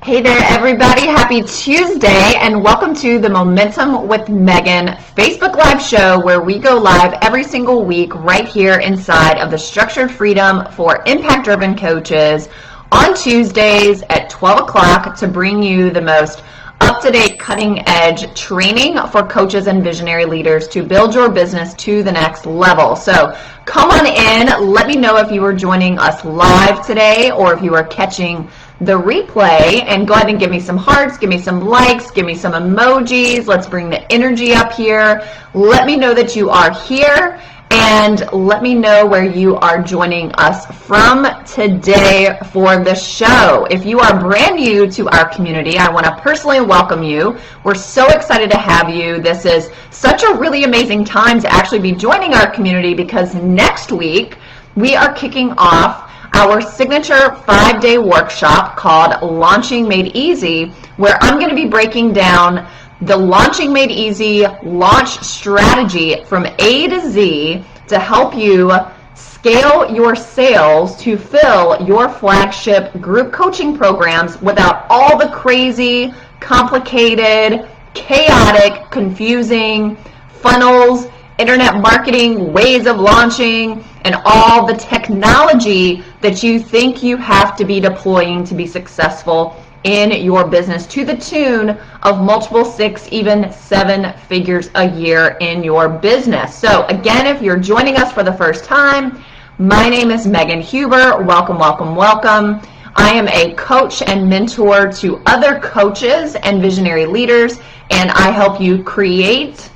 Hey there, everybody. Happy Tuesday, and welcome to the Momentum with Megan Facebook Live show, where we go live every single week right here inside of the Structured Freedom for Impact-Driven Coaches on Tuesdays at 12 o'clock to bring you the most up-to-date, cutting-edge training for coaches and visionary leaders to build your business to the next level. So come on in. Let me know if you are joining us live today or if you are catching the replay, and go ahead and give me some hearts, give me some likes, give me some emojis. Let's bring the energy up here. Let me know that you are here, and let me know where you are joining us from today for the show. If you are brand new to our community, I want to personally welcome you. We're so excited to have you. This is such a really amazing time to actually be joining our community, because next week we are kicking off our signature 5-day workshop called Launching Made Easy, where I'm going to be breaking down the Launching Made Easy launch strategy from A to Z to help you scale your sales to fill your flagship group coaching programs without all the crazy, complicated, chaotic, confusing funnels, internet marketing, ways of launching, and all the technology that you think you have to be deploying to be successful in your business to the tune of multiple 6, even 7 figures a year in your business. So again, if you're joining us for the first time, my name is Megan Huber. Welcome, welcome, welcome. I am a coach and mentor to other coaches and visionary leaders, and I help you create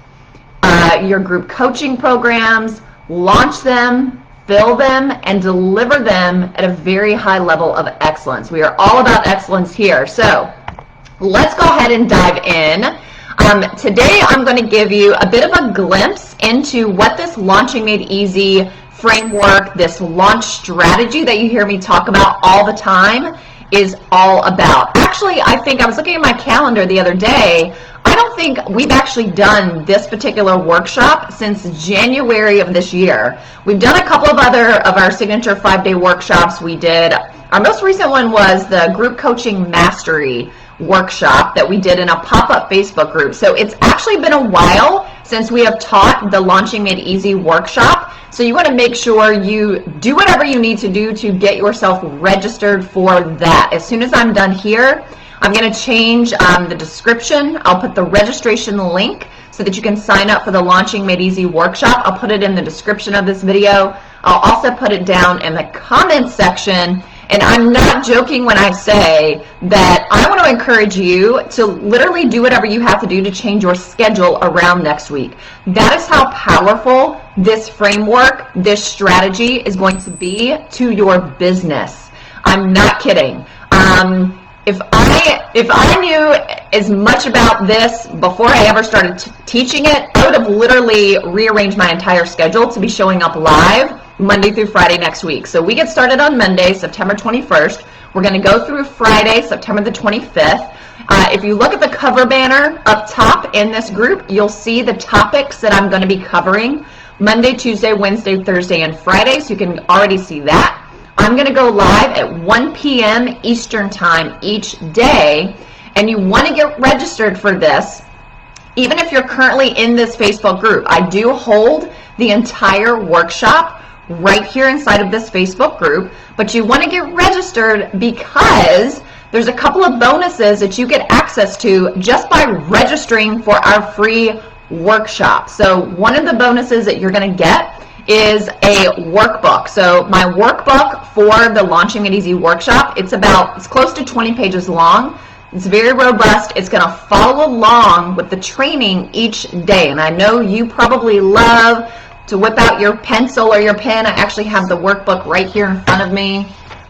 your group coaching programs, launch them, fill them, and deliver them at a very high level of excellence. We are all about excellence here. So let's go ahead and dive in. Today I'm going to give you a bit of a glimpse into what this Launching Made Easy framework, this launch strategy that you hear me talk about all the time, is all about. Actually, I think I was looking at my calendar the other day. I don't think we've actually done this particular workshop since January of this year. We've done a couple of other of our signature 5-day workshops. We did, our most recent one was the Group Coaching Mastery workshop that we did in a pop-up Facebook group. So it's actually been a while since we have taught the Launching Made Easy workshop. So you want to make sure you do whatever you need to do to get yourself registered for that. As soon as I'm done here, I'm going to change the description. I'll put the registration link so that you can sign up for the Launching Made Easy workshop. I'll put it in the description of this video. I'll also put it down in the comments section. And I'm not joking when I say that I want to encourage you to literally do whatever you have to do to change your schedule around next week. That is how powerful this framework, this strategy is going to be to your business. I'm not kidding. If I knew as much about this before I ever started teaching it, I would have literally rearranged my entire schedule to be showing up live Monday through Friday next week. So we get started on Monday, September 21st. We're going to go through Friday, September the 25th. If you look at the cover banner up top in this group, you'll see the topics that I'm going to be covering Monday, Tuesday, Wednesday, Thursday, and Friday. So you can already see that. I'm going to go live at 1 p.m. Eastern Time each day, and you want to get registered for this. Even if you're currently in this Facebook group, I do hold the entire workshop right here inside of this Facebook group, but you want to get registered because there's a couple of bonuses that you get access to just by registering for our free workshop. So one of the bonuses that you're going to get is a workbook. So my workbook for the Launching Made Easy workshop, it's close to 20 pages long. It's very robust. It's going to follow along with the training each day. And I know you probably love to whip out your pencil or your pen. I actually have the workbook right here in front of me.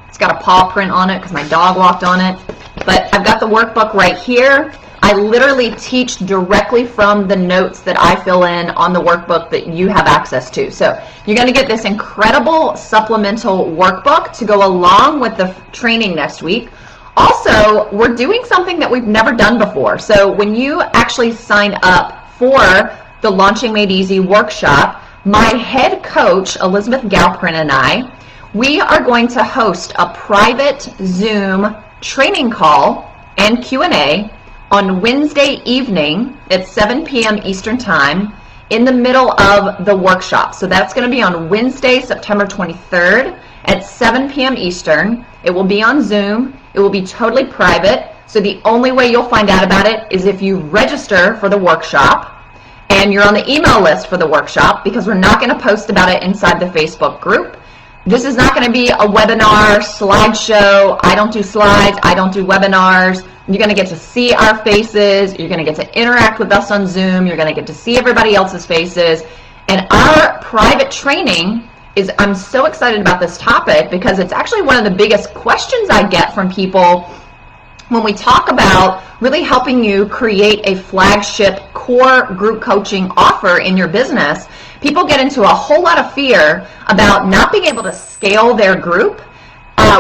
It's got a paw print on it because my dog walked on it. But I've got the workbook right here. I literally teach directly from the notes that I fill in on the workbook that you have access to. So you're going to get this incredible supplemental workbook to go along with the training next week. Also, we're doing something that we've never done before. So when you actually sign up for the Launching Made Easy workshop, my head coach, Elizabeth Galprin, and we are going to host a private Zoom training call and Q&A on Wednesday evening at 7 p.m. Eastern Time in the middle of the workshop. So that's going to be on Wednesday, September 23rd at 7 p.m. Eastern. It will be on Zoom. It will be totally private. So the only way you'll find out about it is if you register for the workshop and you're on the email list for the workshop, because we're not going to post about it inside the Facebook group. This is not going to be a webinar, slideshow. I don't do slides. I don't do webinars. You're going to get to see our faces. You're going to get to interact with us on Zoom. You're going to get to see everybody else's faces. And our private training is, I'm so excited about this topic because it's actually one of the biggest questions I get from people when we talk about really helping you create a flagship core group coaching offer in your business. People get into a whole lot of fear about not being able to scale their group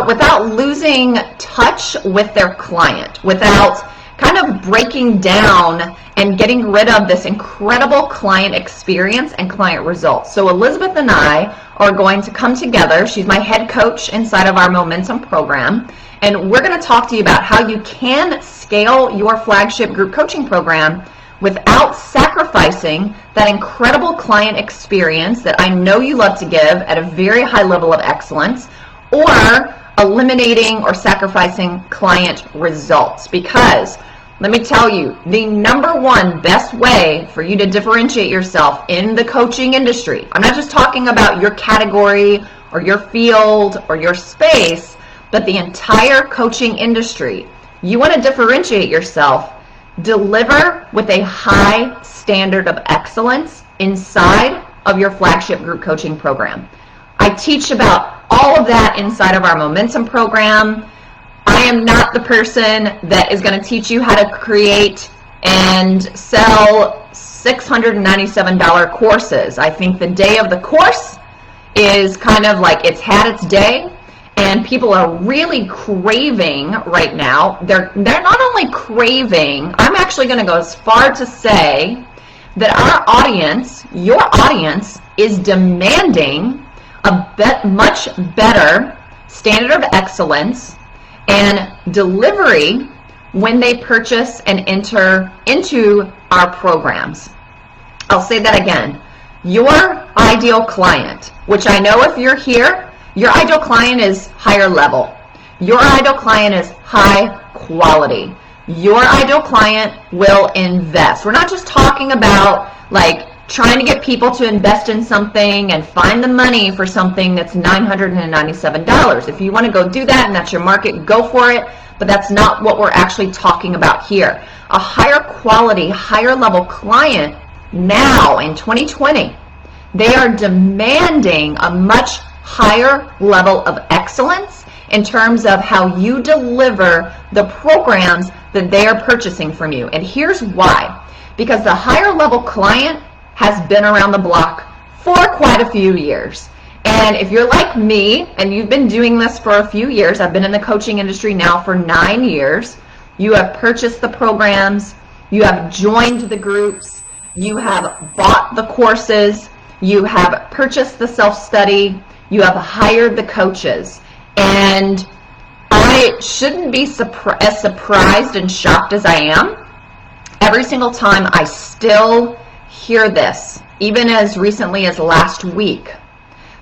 without losing touch with their client, without kind of breaking down and getting rid of this incredible client experience and client results. So Elizabeth and I are going to come together. She's my head coach inside of our Momentum program. And we're going to talk to you about how you can scale your flagship group coaching program without sacrificing that incredible client experience that I know you love to give at a very high level of excellence, or eliminating or sacrificing client results. Because let me tell you, the number one best way for you to differentiate yourself in the coaching industry, I'm not just talking about your category or your field or your space, but the entire coaching industry. You want to differentiate yourself, deliver with a high standard of excellence inside of your flagship group coaching program. I teach about all of that inside of our Momentum program. I am not the person that is going to teach you how to create and sell $697 courses. I think the day of the course is kind of like it's had its day. And people are really craving right now. They're not only craving, I'm actually going to go as far to say that our audience, your audience, is demanding a much better standard of excellence and delivery when they purchase and enter into our programs. I'll say that again. Your ideal client, which I know if you're here, your ideal client is higher level. Your ideal client is high quality. Your ideal client will invest. We're not just talking about like trying to get people to invest in something and find the money for something that's $997. If you want to go do that and that's your market, go for it. But that's not what we're actually talking about here. A higher quality, higher level client now in 2020, they are demanding a much higher level of excellence in terms of how you deliver the programs that they are purchasing from you. And here's why. Because the higher level client has been around the block for quite a few years. And if you're like me and you've been doing this for a few years, I've been in the coaching industry now for 9 years, you have purchased the programs, you have joined the groups, you have bought the courses, you have purchased the self-study, you have hired the coaches, and I shouldn't be as surprised and shocked as I am. Every single time I still hear this, even as recently as last week,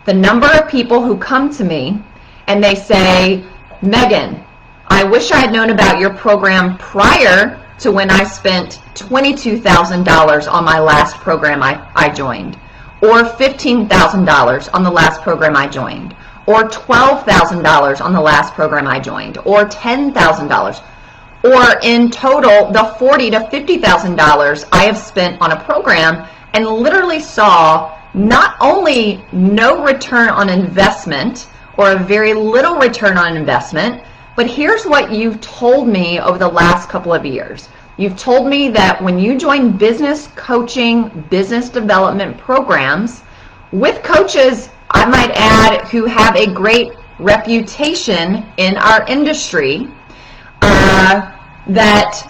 the number of people who come to me and they say, Megan, I wish I had known about your program prior to when I spent $22,000 on my last program I joined, or $15,000 on the last program I joined, or $12,000 on the last program I joined, or $10,000, or in total the $40,000 to $50,000 I have spent on a program, and literally saw not only no return on investment or a very little return on investment, but here's what you've told me over the last couple of years. You've told me that when you join business coaching, business development programs with coaches, I might add, who have a great reputation in our industry, that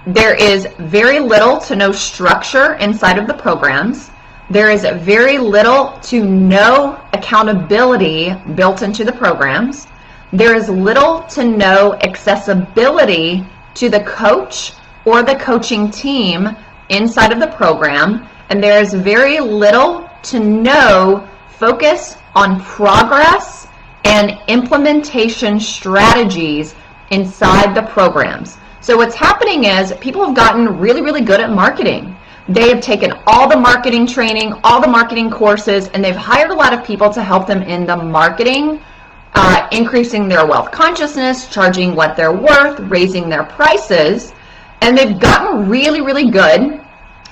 there is very little to no structure inside of the programs. There is very little to no accountability built into the programs. There is little to no accessibility to the coach or the coaching team inside of the program, and there is very little to no focus on progress and implementation strategies inside the programs. So what's happening is people have gotten really, really good at marketing. They have taken all the marketing training, all the marketing courses, and they've hired a lot of people to help them in the marketing, increasing their wealth consciousness, charging what they're worth, raising their prices, and they've gotten really, really good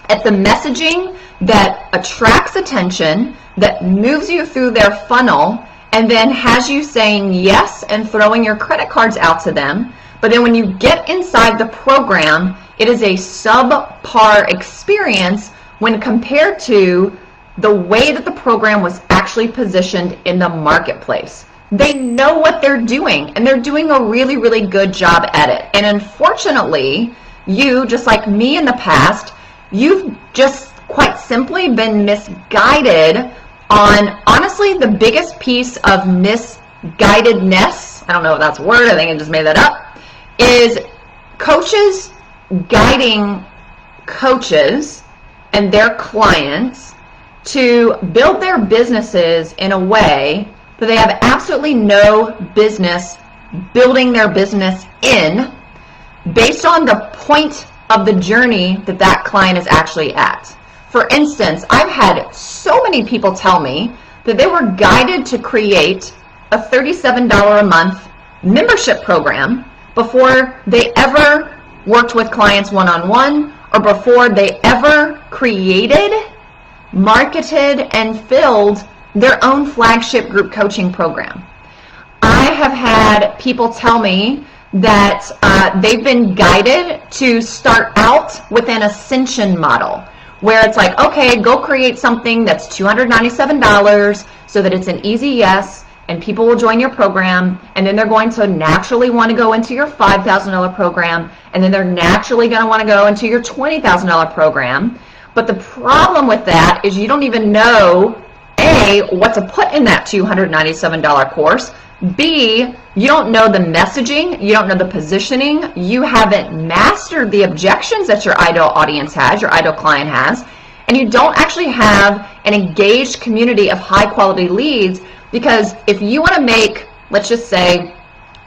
at the messaging that attracts attention, that moves you through their funnel, and then has you saying yes and throwing your credit cards out to them. But then when you get inside the program, it is a subpar experience when compared to the way that the program was actually positioned in the marketplace. They know what they're doing, and they're doing a really, really good job at it. And unfortunately, you, just like me in the past, you've just quite simply been misguided on, honestly, the biggest piece of misguidedness, I don't know if that's a word, I think I just made that up, is coaches guiding coaches and their clients to build their businesses in a way that they have absolutely no business building their business in, based on the point of the journey that that client is actually at. For instance, I've had so many people tell me that they were guided to create a $37 a month membership program before they ever worked with clients one-on-one, or before they ever created, marketed, and filled their own flagship group coaching program. I have had people tell me that they've been guided to start out with an ascension model, where it's like, okay, go create something that's $297 so that it's an easy yes, and people will join your program, and then they're going to naturally want to go into your $5,000 program, and then they're naturally going to want to go into your $20,000 program. But the problem with that is you don't even know, A, what to put in that $297 course, B, you don't know the messaging, you don't know the positioning, you haven't mastered the objections that your ideal audience has, your ideal client has, and you don't actually have an engaged community of high quality leads. Because if you want to make, let's just say,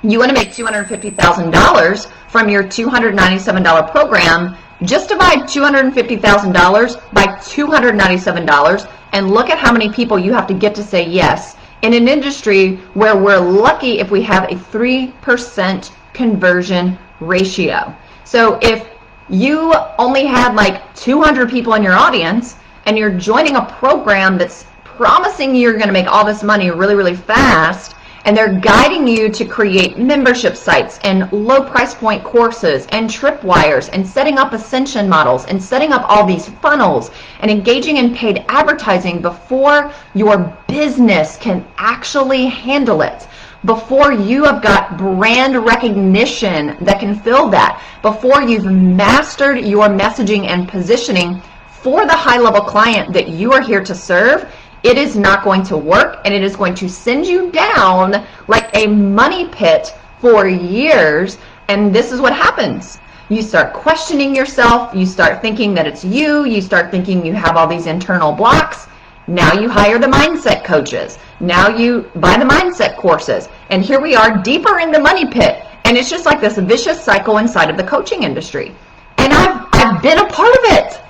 you want to make $250,000 from your $297 program, just divide $250,000 by $297 and look at how many people you have to get to say yes in an industry where we're lucky if we have a 3% conversion ratio. So if you only had like 200 people in your audience and you're joining a program that's promising you're going to make all this money really, really fast, and they're guiding you to create membership sites and low price point courses and tripwires and setting up ascension models and setting up all these funnels and engaging in paid advertising before your business can actually handle it, before you have got brand recognition that can fill that, before you've mastered your messaging and positioning for the high level client that you are here to serve, it is not going to work, and it is going to send you down like a money pit for years. And this is what happens. You start questioning yourself, you start thinking that it's you start thinking you have all these internal blocks. Now you hire the mindset coaches. Now you buy the mindset courses. And here we are deeper in the money pit. And it's just like this vicious cycle inside of the coaching industry. And I've been a part of it.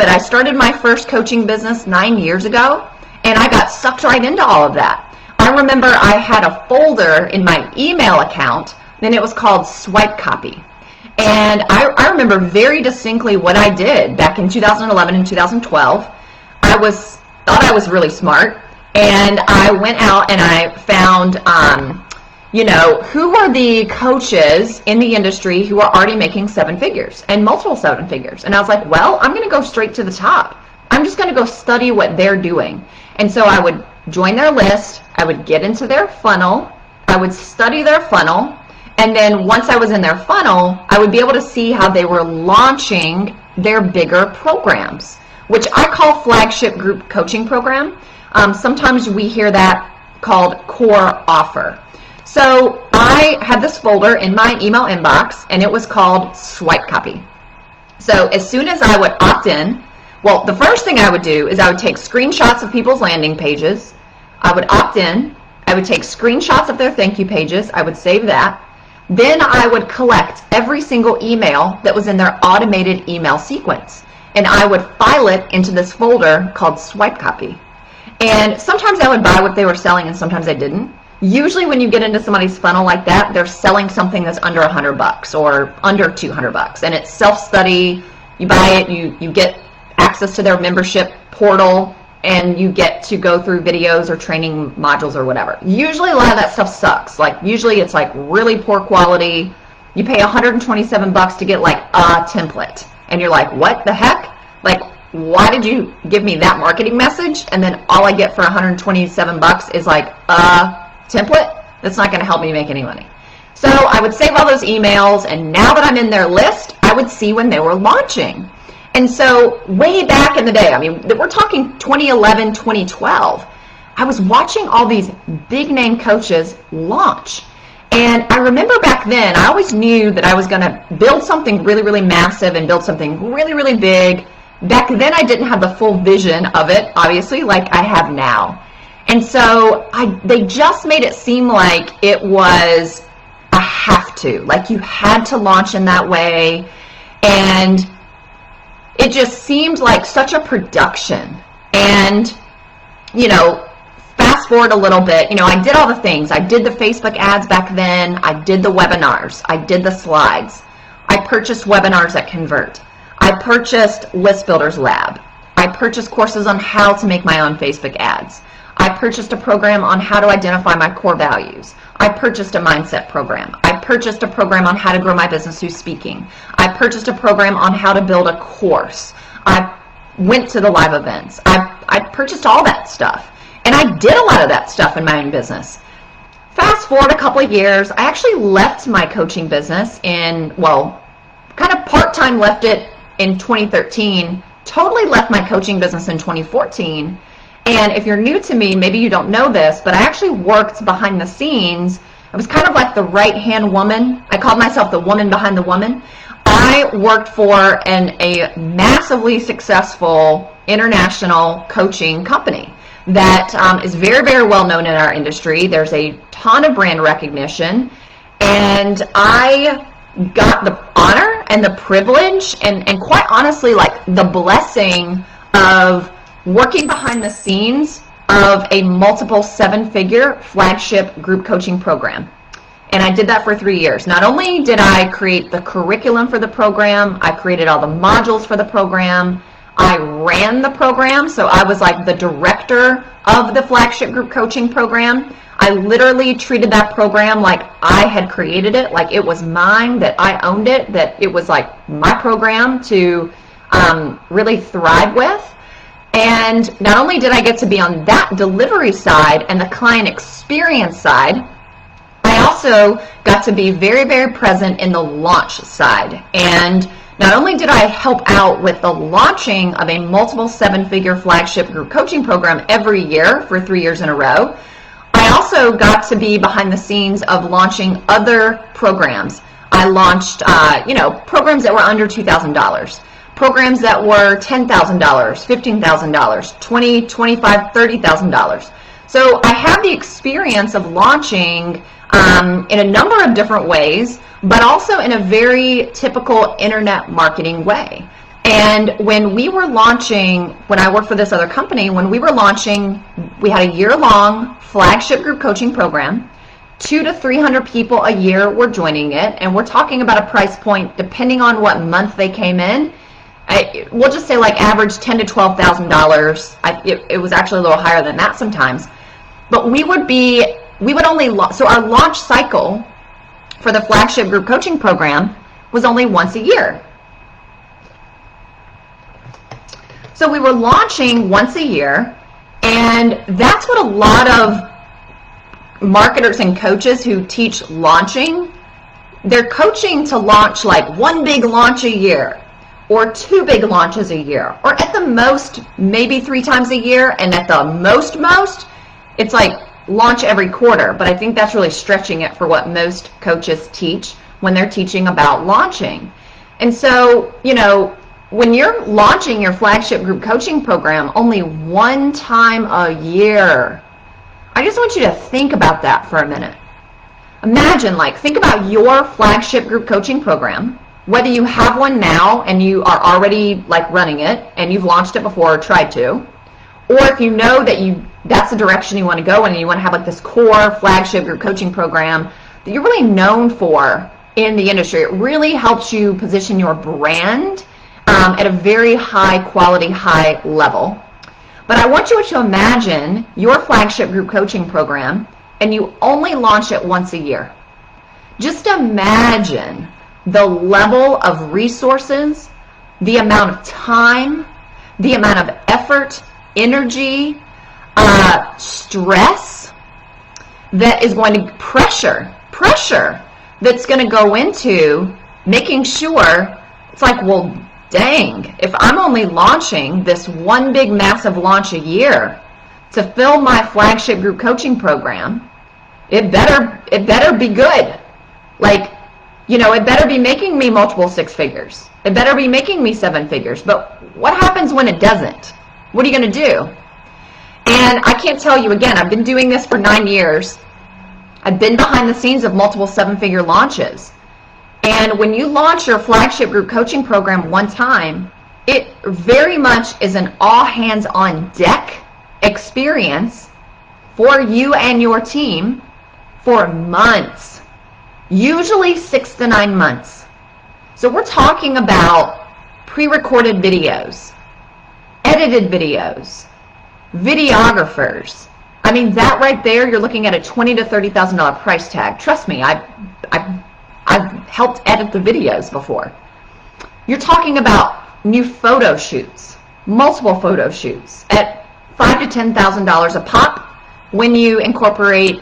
I started my first coaching business 9 years ago, and I got sucked right into all of that. I remember I had a folder in my email account, and it was called Swipe Copy. And I remember very distinctly what I did back in 2011 and 2012. I thought I was really smart, and I went out and I found who were the coaches in the industry who are already making 7 figures and multiple 7 figures. And I was like, well, I'm going to go straight to the top. I'm just going to go study what they're doing. And so I would join their list. I would get into their funnel. I would study their funnel. And then once I was in their funnel, I would be able to see how they were launching their bigger programs, which I call flagship group coaching program. Sometimes we hear that called core offer. So I had this folder in my email inbox, and it was called Swipe Copy. So as soon as I would opt in, well, the first thing I would do is I would take screenshots of people's landing pages. I would opt in. I would take screenshots of their thank you pages. I would save that. Then I would collect every single email that was in their automated email sequence, and I would file it into this folder called Swipe Copy. And sometimes I would buy what they were selling, and sometimes I didn't. Usually when you get into somebody's funnel like that, they're selling something that's under $100 or under $200, and it's self-study. You buy it, you get access to their membership portal, and you get to go through videos or training modules or whatever. Usually a lot of that stuff sucks. Like usually it's like really poor quality. You pay $127 to get like a template, and you're like, what the heck? Like, why did you give me that marketing message? And then all I get for $127 is like a template? That's not going to help me make any money. So I would save all those emails, and now that I'm in their list, I would see when they were launching. And so way back in the day, I mean, we're talking 2011, 2012, I was watching all these big name coaches launch. And I remember back then, I always knew that I was going to build something really, really massive and build something really, really big. Back then, I didn't have the full vision of it, obviously, like I have now. And so they just made it seem like it was a have to, like you had to launch in that way. And it just seemed like such a production. And, you know, fast forward a little bit, you know, I did all the things. I did the Facebook ads back then. I did the webinars. I did the slides. I purchased webinars that convert. I purchased List Builders Lab. I purchased courses on how to make my own Facebook ads. I purchased a program on how to identify my core values. I purchased a mindset program. I purchased a program on how to grow my business through speaking. I purchased a program on how to build a course. I went to the live events. I purchased all that stuff. And I did a lot of that stuff in my own business. Fast forward a couple of years, I actually left my coaching business in, well, kind of part-time left it in 2013, totally left my coaching business in 2014. And if you're new to me, maybe you don't know this, but I actually worked behind the scenes. I was kind of like the right-hand woman. I called myself the woman behind the woman. I worked for a massively successful international coaching company that is very, very well known in our industry. There's a ton of brand recognition. And I got the honor and the privilege and quite honestly, like the blessing of working behind the scenes of a multiple seven-figure flagship group coaching program. And I did that for 3 years. Not only did I create the curriculum for the program, I created all the modules for the program, I ran the program, so I was like the director of the flagship group coaching program. I literally treated that program like I had created it, like it was mine, that I owned it, that it was like my program to really thrive with. And not only did I get to be on that delivery side and the client experience side, I also got to be very, very present in the launch side. And not only did I help out with the launching of a multiple seven-figure flagship group coaching program every year for 3 years in a row, I also got to be behind the scenes of launching other programs. I launched, programs that were under $2,000. Programs that were $10,000, $15,000, $20,000, $25,000, $30,000. So I have the experience of launching in a number of different ways, but also in a very typical internet marketing way. And when we were launching, when I worked for this other company, when we were launching, we had a year-long flagship group coaching program. 200 to 300 people a year were joining it, and we're talking about a price point depending on what month they came in. We'll just say like average $10,000 to $12,000. It was actually a little higher than that sometimes. But we would only, so our launch cycle for the flagship group coaching program was only once a year. So we were launching once a year, and that's what a lot of marketers and coaches who teach launching, they're coaching to launch like one big launch a year, or 2 big launches a year, or at the most, maybe 3 times a year, and at the most, it's like launch every quarter, but I think that's really stretching it for what most coaches teach when they're teaching about launching. And so, when you're launching your flagship group coaching program only one time a year, I just want you to think about that for a minute. Imagine, think about your flagship group coaching program, whether you have one now and you are already running it and you've launched it before or tried to, or if you know that that's the direction you want to go in and you want to have this core flagship group coaching program that you're really known for in the industry. It really helps you position your brand at a very high quality, high level. But I want you to imagine your flagship group coaching program and you only launch it once a year. Just imagine the level of resources, the amount of time, the amount of effort, energy, stress that is going to pressure that's going to go into making sure it's well, dang, if I'm only launching this one big massive launch a year to fill my flagship group coaching program, it better be good. It better be making me multiple six figures. It better be making me seven figures. But what happens when it doesn't? What are you going to do? And I can't tell you again, I've been doing this for 9 years. I've been behind the scenes of multiple seven-figure launches. And when you launch your flagship group coaching program one time, it very much is an all-hands-on-deck experience for you and your team for months, usually 6 to 9 months. So we're talking about pre-recorded videos, edited videos, videographers. I mean, that right there, you're looking at a $20,000 to $30,000 price tag. Trust me, I've helped edit the videos before. You're talking about new photo shoots, multiple photo shoots at $5,000 to $10,000 a pop when you incorporate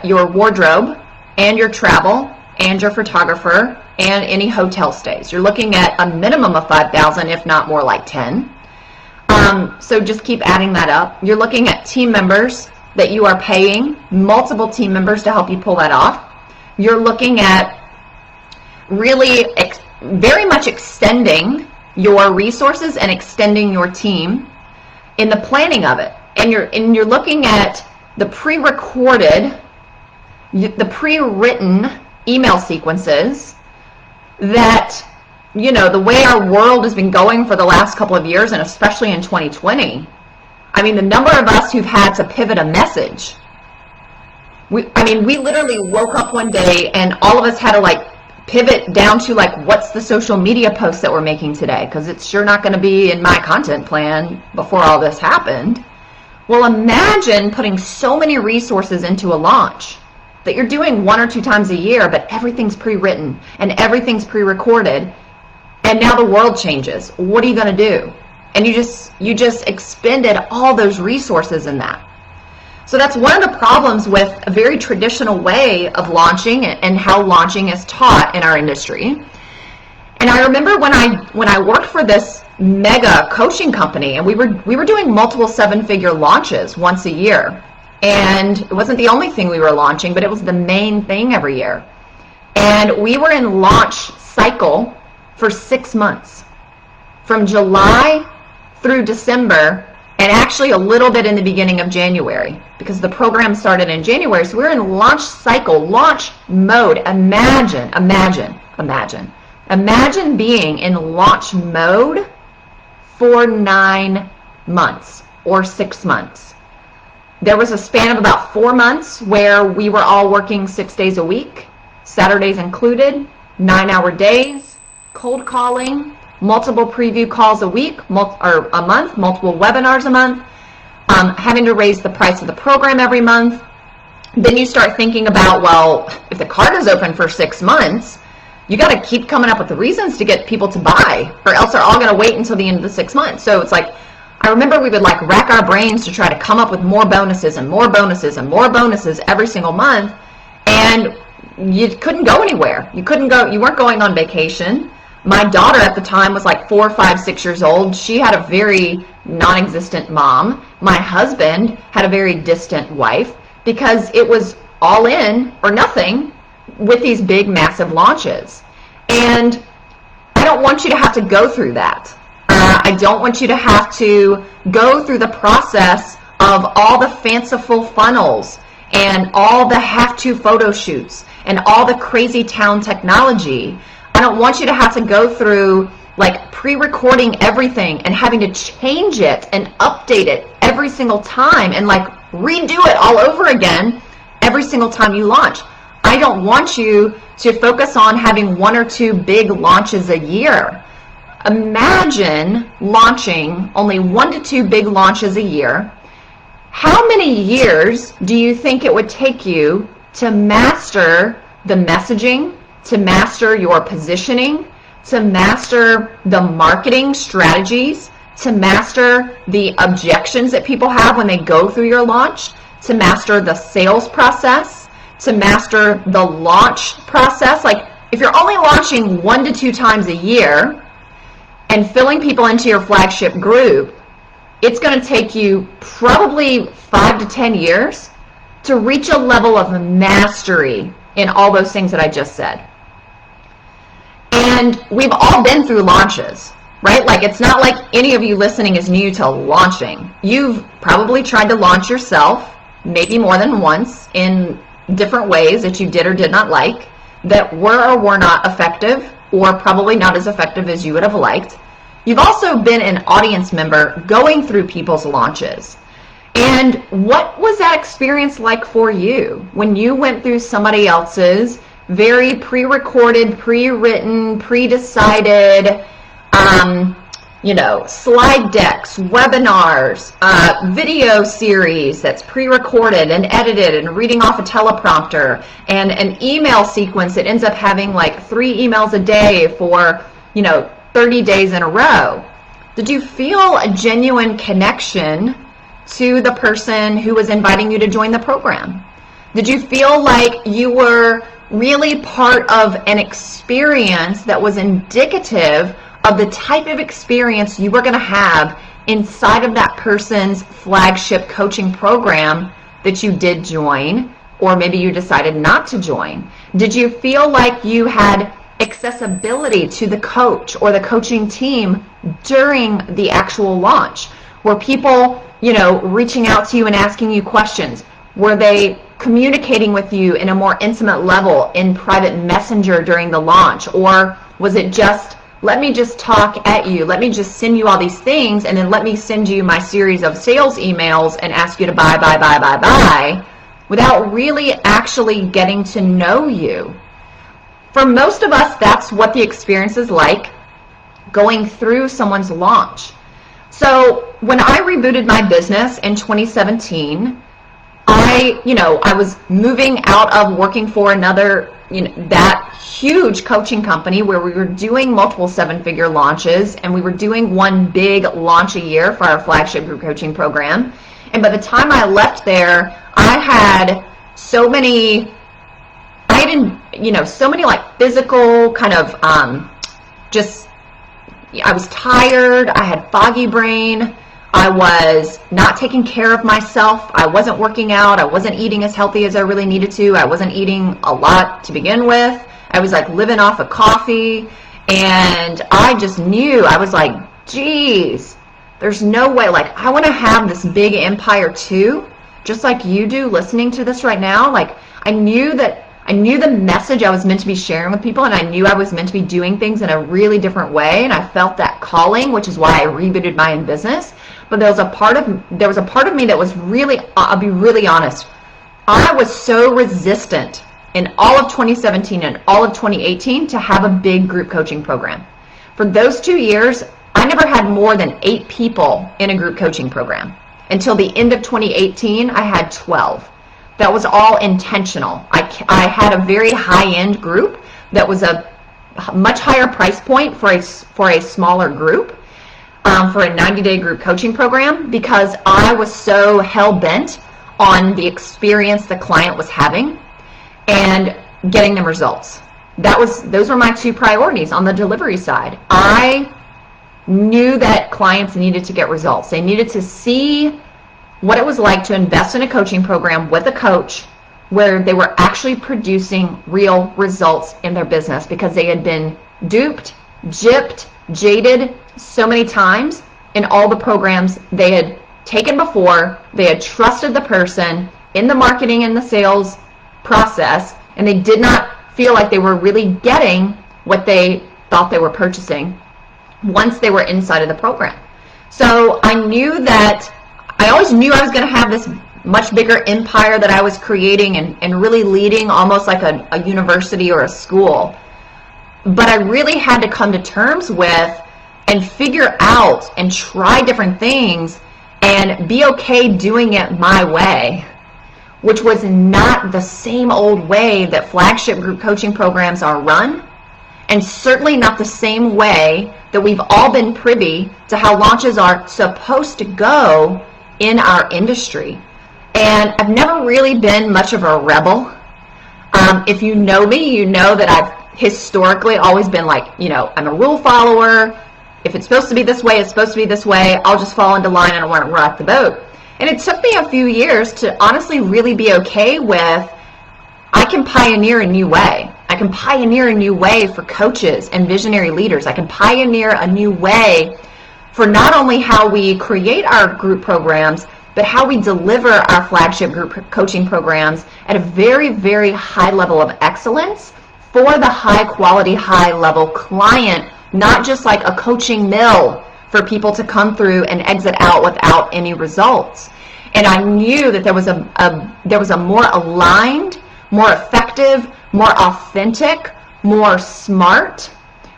your wardrobe and your travel and your photographer and any hotel stays. You're looking at a minimum of $5,000, if not more like 10. So just keep adding that up. You're looking at team members that you are paying, multiple team members to help you pull that off. You're looking at really very much extending your resources and extending your team in the planning of it. And you're looking at the pre-recorded, the pre-written email sequences that, the way our world has been going for the last couple of years, and especially in 2020, I mean, the number of us who've had to pivot a message. We literally woke up one day and all of us had to pivot down to what's the social media post that we're making today, because it's sure not going to be in my content plan before all this happened. Well, imagine putting so many resources into a launch that you're doing 1 or 2 times a year, but everything's pre-written and everything's pre-recorded, and now the world changes. What are you going to do? And you just expended all those resources in that. So that's one of the problems with a very traditional way of launching and how launching is taught in our industry. And I remember when I worked for this mega coaching company, and we were doing multiple 7-figure launches once a year. And it wasn't the only thing we were launching, but it was the main thing every year. And we were in launch cycle for 6 months, from July through December, and actually a little bit in the beginning of January, because the program started in January. So we're in launch cycle, launch mode. Imagine being in launch mode for 9 months or 6 months. There was a span of about 4 months where we were all working 6 days a week, Saturdays included, 9-hour days, cold calling, multiple preview calls a week or a month, multiple webinars a month, having to raise the price of the program every month. Then you start thinking about, well, if the card is open for 6 months, you got to keep coming up with the reasons to get people to buy, or else they're all going to wait until the end of the 6 months. So it's I remember we would rack our brains to try to come up with more bonuses and more bonuses and more bonuses every single month, and you couldn't go anywhere. You weren't going on vacation. My daughter at the time was 4, 5, 6 years old. She had a very non-existent mom. My husband had a very distant wife. because it was all in or nothing with these big, massive launches. And I don't want you to have to go through that. I don't want you to have to go through the process of all the fanciful funnels and all the have-to photo shoots and all the crazy town technology. I don't want you to have to go through like pre-recording everything and having to change it and update it every single time and like redo it all over again every single time you launch. I don't want you to focus on having 1 or 2 big launches a year. Imagine launching only 1 to 2 big launches a year. How many years do you think it would take you to master the messaging, to master your positioning, to master the marketing strategies, to master the objections that people have when they go through your launch, to master the sales process, to master the launch process? Like, if you're only launching 1 to 2 times a year and filling people into your flagship group, it's going to take you probably 5 to 10 years to reach a level of mastery in all those things that I just said. And we've all been through launches, right? Like, it's not like any of you listening is new to launching. You've probably tried to launch yourself, maybe more than once, in different ways that you did or did not like, that were or were not effective, or probably not as effective as you would have liked. You've also been an audience member going through people's launches. And what was that experience like for you when you went through somebody else's very pre-recorded, pre-written, pre-decided, slide decks, webinars, video series that's pre-recorded and edited and reading off a teleprompter, and an email sequence that ends up having like 3 emails a day for, 30 days in a row? Did you feel a genuine connection to the person who was inviting you to join the program? Did you feel like you were really part of an experience that was indicative of the type of experience you were going to have inside of that person's flagship coaching program that you did join, or maybe you decided not to join? Did you feel like you had accessibility to the coach or the coaching team during the actual launch? Were people, reaching out to you and asking you questions? Were they communicating with you in a more intimate level in private messenger during the launch? Or was it just, let me just talk at you, let me just send you all these things, and then let me send you my series of sales emails and ask you to buy, without really actually getting to know you? For most of us, that's what the experience is like going through someone's launch. So when I rebooted my business in 2017, I was moving out of working for another, that huge coaching company where we were doing multiple 7-figure launches, and we were doing 1 big launch a year for our flagship group coaching program. And by the time I left there, I had so many like physical kind of, I was tired, I had foggy brain, I was not taking care of myself, I wasn't working out, I wasn't eating as healthy as I really needed to, I wasn't eating a lot to begin with, I was like living off of coffee, and I just knew, I was like, geez, there's no way, like, I want to have this big empire too, just like you do listening to this right now. Like, I knew the message I was meant to be sharing with people, and I knew I was meant to be doing things in a really different way, and I felt that calling, which is why I rebooted my own business. But there was a part of me that was really, I'll be really honest, I was so resistant in all of 2017 and all of 2018 to have a big group coaching program. For those 2 years, I never had more than 8 people in a group coaching program. Until the end of 2018, I had 12. That was all intentional. I had a very high-end group that was a much higher price point for a smaller group, for a 90-day group coaching program, because I was so hell-bent on the experience the client was having and getting them results. Those were my 2 priorities on the delivery side. I knew that clients needed to get results. They needed to see what it was like to invest in a coaching program with a coach where they were actually producing real results in their business, because they had been duped, gypped, jaded so many times in all the programs they had taken before. They had trusted the person in the marketing and the sales process, and they did not feel like they were really getting what they thought they were purchasing once they were inside of the program. So I always knew I was going to have this much bigger empire that I was creating and really leading almost like a university or a school. But I really had to come to terms with and figure out and try different things and be okay doing it my way, which was not the same old way that flagship group coaching programs are run, and certainly not the same way that we've all been privy to how launches are supposed to go in our industry. And I've never really been much of a rebel. If you know me, you know that I've historically always been like, I'm a rule follower. If it's supposed to be this way, it's supposed to be this way. I'll just fall into line and I want to rock the boat. And it took me a few years to honestly really be okay with, I can pioneer a new way. I can pioneer a new way for coaches and visionary leaders. I can pioneer a new way for not only how we create our group programs, but how we deliver our flagship group coaching programs at a very, very high level of excellence for the high quality, high level client, not just like a coaching mill for people to come through and exit out without any results. And I knew that there was a more aligned, more effective, more authentic, more smart,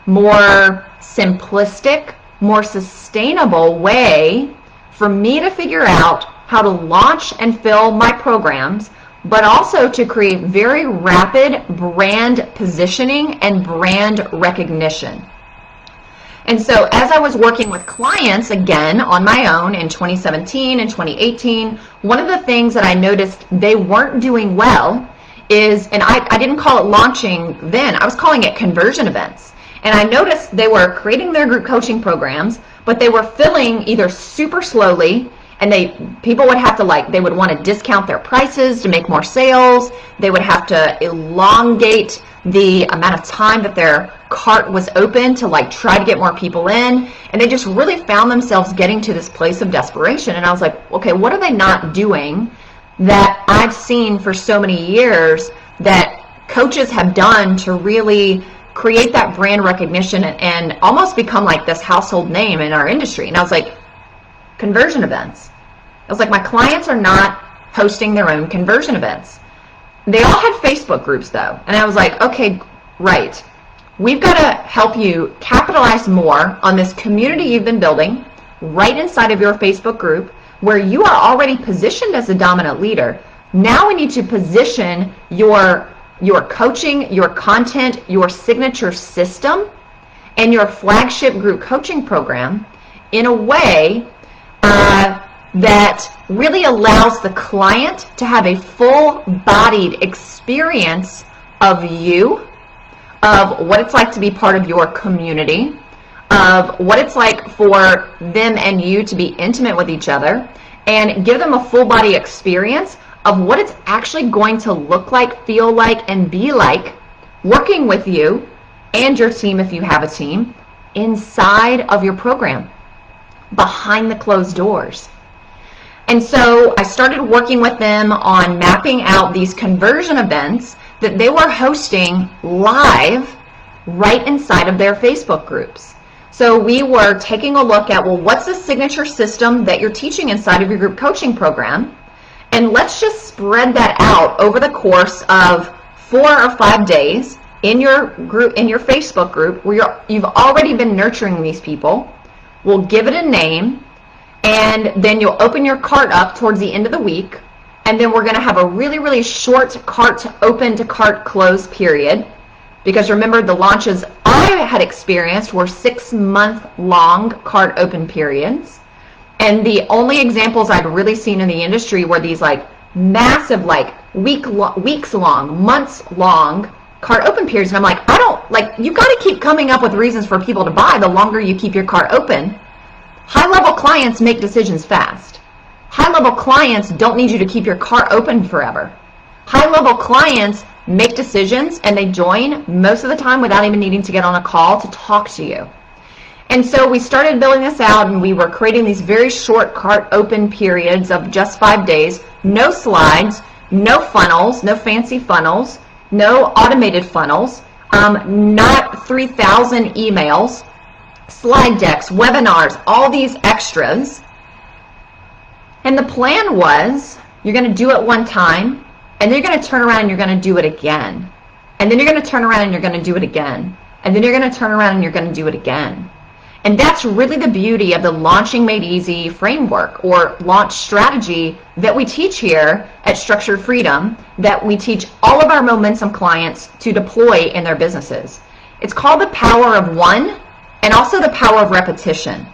more simplistic, more sustainable way for me to figure out how to launch and fill my programs, but also to create very rapid brand positioning and brand recognition. And so as I was working with clients again on my own in 2017 and 2018, one of the things that I noticed they weren't doing well is, and I didn't call it launching then, I was calling it conversion events. And I noticed they were creating their group coaching programs, but they were filling either super slowly, and people would have to they would want to discount their prices to make more sales. They would have to elongate the amount of time that their cart was open to try to get more people in. And they just really found themselves getting to this place of desperation. And I was like, okay, what are they not doing that I've seen for so many years that coaches have done to really create that brand recognition and almost become like this household name in our industry? And I was like, conversion events. I was like, my clients are not hosting their own conversion events. They all had Facebook groups though. And I was like, okay, right. We've got to help you capitalize more on this community you've been building right inside of your Facebook group where you are already positioned as a dominant leader. Now we need to position your coaching, your content, your signature system, and your flagship group coaching program in a way that really allows the client to have a full-bodied experience of you, of what it's like to be part of your community, of what it's like for them and you to be intimate with each other, and give them a full-body experience of what it's actually going to look like, feel like, and be like working with you and your team, if you have a team, inside of your program, behind the closed doors. And so I started working with them on mapping out these conversion events that they were hosting live right inside of their Facebook groups. So we were taking a look at, well, what's the signature system that you're teaching inside of your group coaching program? And let's just spread that out over the course of 4 or 5 days in your group, in your Facebook group, where you've already been nurturing these people. We'll give it a name, and then you'll open your cart up towards the end of the week, and then we're going to have a really, really short cart open to cart close period, because remember, the launches I had experienced were 6-month long cart open periods. And the only examples I'd really seen in the industry were these massive weeks long, months long cart open periods. And I'm like, you got to keep coming up with reasons for people to buy the longer you keep your cart open. High level clients make decisions fast. High-level clients don't need you to keep your car open forever. High-level clients make decisions and they join most of the time without even needing to get on a call to talk to you. And so we started building this out, and we were creating these very short cart open periods of just 5 days, no slides, no funnels, no fancy funnels, no automated funnels, not 3,000 emails, slide decks, webinars, all these extras. And the plan was, you're going to do it one time, and then you're going to turn around and you're going to do it again. And then you're going to turn around and you're going to do it again. And then you're going to turn around and you're going to do it again. And that's really the beauty of the Launching Made Easy framework or launch strategy that we teach here at Structured Freedom, that we teach all of our momentum clients to deploy in their businesses. It's called the power of one and also the power of repetition.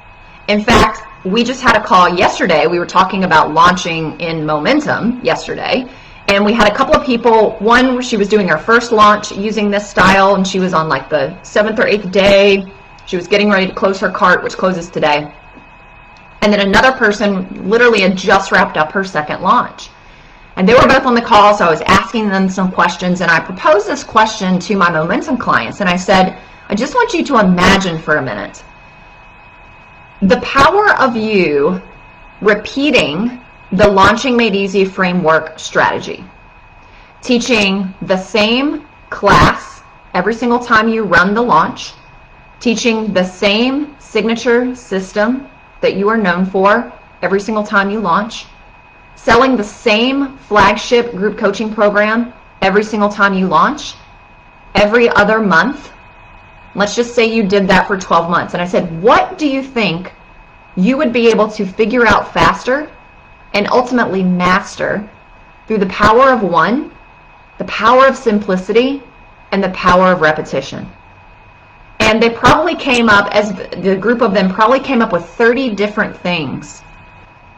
In fact, we just had a call yesterday. We were talking about launching in momentum yesterday. And we had a couple of people. One, she was doing her first launch using this style, and she was on like the 7th or 8th day. She was getting ready to close her cart, which closes today. And then another person literally had just wrapped up her second launch. And they were both on the call, so I was asking them some questions, and I proposed this question to my momentum clients. And I said, I just want you to imagine for a minute the power of you repeating the Launching Made Easy framework strategy. Teaching the same class every single time you run the launch. Teaching the same signature system that you are known for every single time you launch. Selling the same flagship group coaching program every single time you launch. Every other month. Let's just say you did that for 12 months. And I said, what do you think you would be able to figure out faster and ultimately master through the power of one, the power of simplicity, and the power of repetition? And they probably came up, as the group of them probably came up with 30 different things.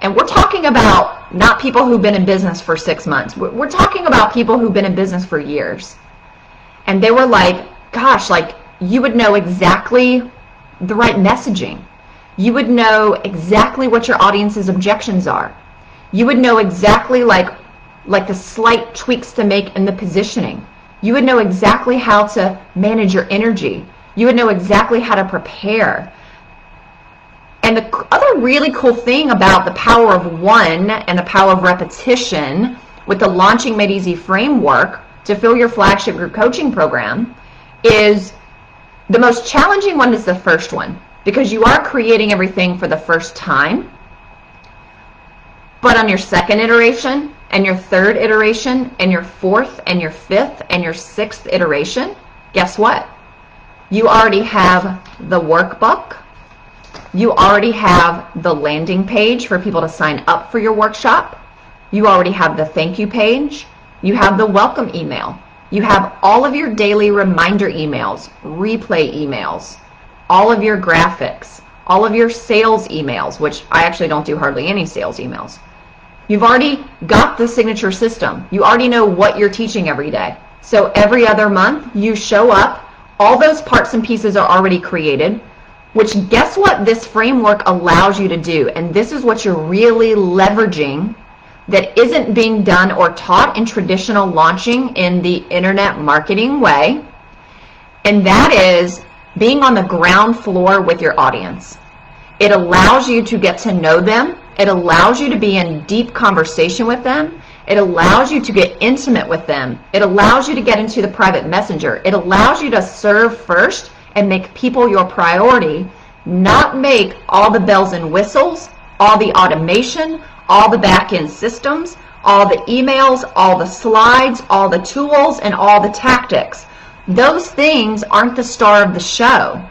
And we're talking about not people who've been in business for 6 months. We're talking about people who've been in business for years. And they were like, gosh, like you would know exactly the right messaging. You would know exactly what your audience's objections are. You would know exactly like the slight tweaks to make in the positioning. You would know exactly how to manage your energy. You would know exactly how to prepare. And the other really cool thing about the power of one and the power of repetition with the Launching Made Easy framework to fill your flagship group coaching program is the most challenging one is the first one, because you are creating everything for the first time. But on your second iteration and your third iteration and your fourth and your fifth and your sixth iteration, guess what? You already have the workbook. You already have the landing page for people to sign up for your workshop. You already have the thank you page. You have the welcome email. You have all of your daily reminder emails, replay emails, all of your graphics, all of your sales emails, which I actually don't do hardly any sales emails. You've already got the signature system. You already know what you're teaching every day. So every other month you show up. All those parts and pieces are already created, which guess what this framework allows you to do? And this is what you're really leveraging that isn't being done or taught in traditional launching in the internet marketing way. And that is being on the ground floor with your audience. It allows you to get to know them. It allows you to be in deep conversation with them. It allows you to get intimate with them. It allows you to get into the private messenger. It allows you to serve first and make people your priority, not make all the bells and whistles, all the automation, all the back-end systems, all the emails, all the slides, all the tools, and all the tactics. Those things aren't the star of the show.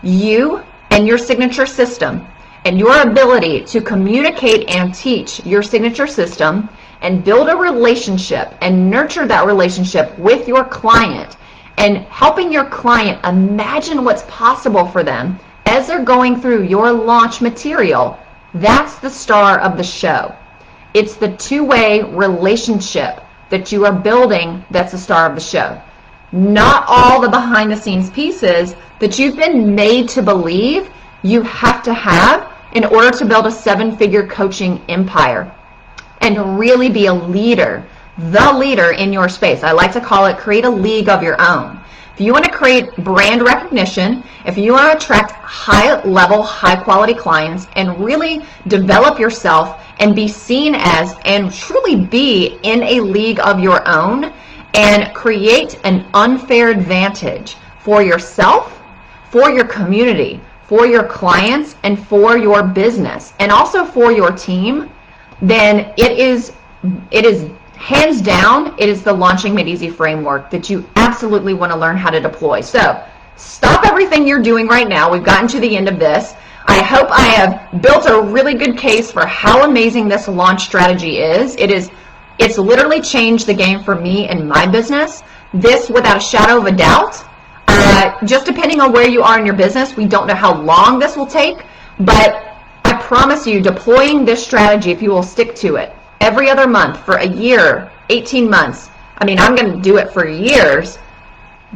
You and your signature system and your ability to communicate and teach your signature system and build a relationship and nurture that relationship with your client and helping your client imagine what's possible for them as they're going through your launch material, that's the star of the show. It's the two-way relationship that you are building that's the star of the show. Not all the behind-the-scenes pieces that you've been made to believe you have to have in order to build a 7-figure coaching empire and really be a leader, the leader in your space. I like to call it create a league of your own. If you want to create brand recognition, if you want to attract high-level, high-quality clients and really develop yourself and be seen as and truly be in a league of your own and create an unfair advantage for yourself, for your community, for your clients, and for your business, and also for your team, then it is hands down, it is the Launching Made Easy framework that you absolutely want to learn how to deploy. So stop everything you're doing right now. We've gotten to the end of this. I hope I have built a really good case for how amazing this launch strategy is. It's literally changed the game for me and my business. This, without a shadow of a doubt, just depending on where you are in your business, we don't know how long this will take, but I promise you, deploying this strategy, if you will stick to it, every other month for a year, 18 months, I mean, I'm going to do it for years,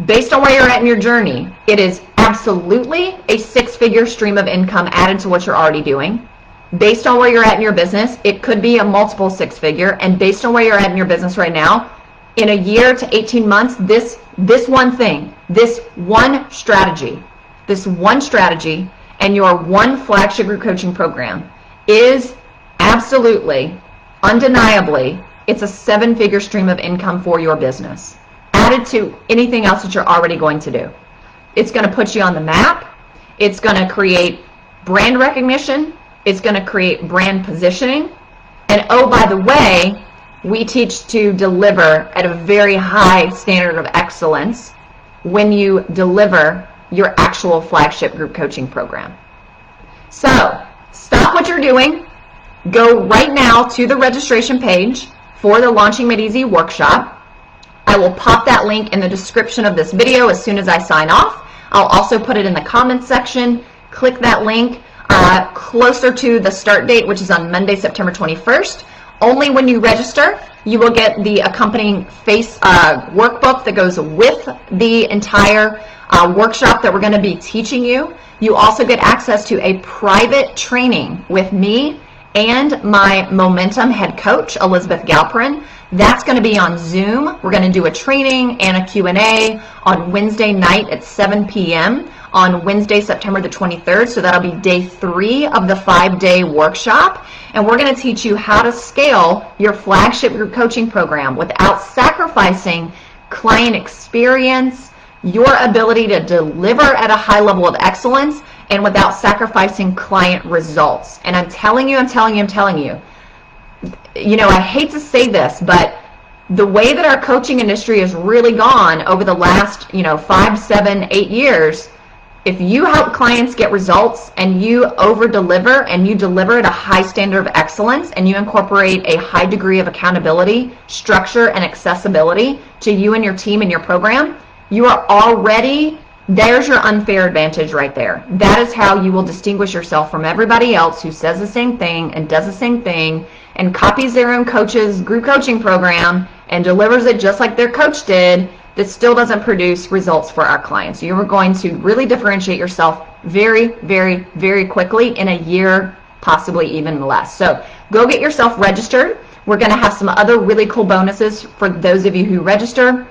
based on where you're at in your journey, it is absolutely a 6-figure stream of income added to what you're already doing. Based on where you're at in your business, it could be a multiple 6-figure, and based on where you're at in your business right now, in a year to 18 months, this one thing, this one strategy, and your one flagship group coaching program is absolutely, undeniably, it's a 7-figure stream of income for your business, added to anything else that you're already going to do. It's going to put you on the map. It's going to create brand recognition. It's going to create brand positioning. And oh, by the way, we teach to deliver at a very high standard of excellence when you deliver your actual flagship group coaching program. So stop what you're doing. Go right now to the registration page for the Launching Made Easy workshop. I will pop that link in the description of this video as soon as I sign off. I'll also put it in the comments section. Click that link closer to the start date, which is on Monday, September 21st. Only when you register, you will get the accompanying workbook that goes with the entire workshop that we're going to be teaching you. You also get access to a private training with me and my Momentum head coach, Elizabeth Galperin. That's going to be on Zoom. We're going to do a training and a Q&A on Wednesday night at 7 p.m. on Wednesday, September the 23rd. So that'll be day 3 of the 5-day workshop. And we're going to teach you how to scale your flagship group coaching program without sacrificing client experience, your ability to deliver at a high level of excellence, and without sacrificing client results. And I'm telling you, you know, I hate to say this, but the way that our coaching industry has really gone over the last, 5, 7, 8 years, if you help clients get results and you over-deliver and you deliver at a high standard of excellence and you incorporate a high degree of accountability, structure, and accessibility to you and your team and your program, you are already, there's your unfair advantage right there. That is how you will distinguish yourself from everybody else who says the same thing and does the same thing and copies their own coach's group coaching program and delivers it just like their coach did, that still doesn't produce results for our clients. You are going to really differentiate yourself very, very, very quickly in a year, possibly even less. So go get yourself registered. We're going to have some other really cool bonuses for those of you who register.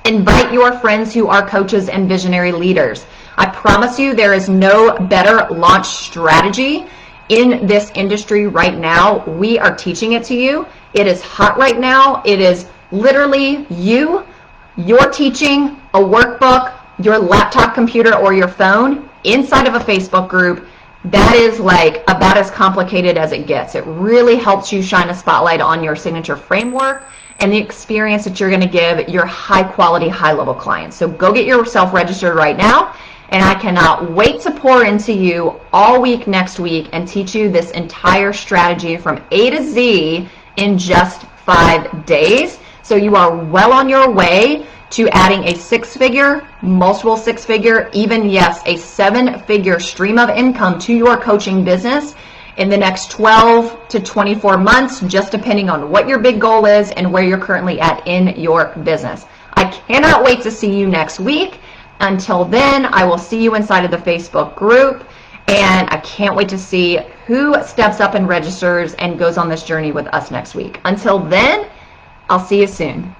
Invite your friends who are coaches and visionary leaders. I promise you there is no better launch strategy in this industry right now. We are teaching it to you. It is hot right now. It is literally you're teaching a workbook, your laptop computer or your phone inside of a Facebook group. That is like about as complicated as it gets. It really helps you shine a spotlight on your signature framework and the experience that you're going to give your high quality, high level clients. So go get yourself registered right now. And I cannot wait to pour into you all week next week and teach you this entire strategy from A to Z in just 5 days. So you are well on your way to adding a 6-figure, multiple 6-figure, even yes, a 7-figure stream of income to your coaching business in the next 12 to 24 months, just depending on what your big goal is and where you're currently at in your business. I cannot wait to see you next week. Until then, I will see you inside of the Facebook group. And I can't wait to see who steps up and registers and goes on this journey with us next week. Until then, I'll see you soon.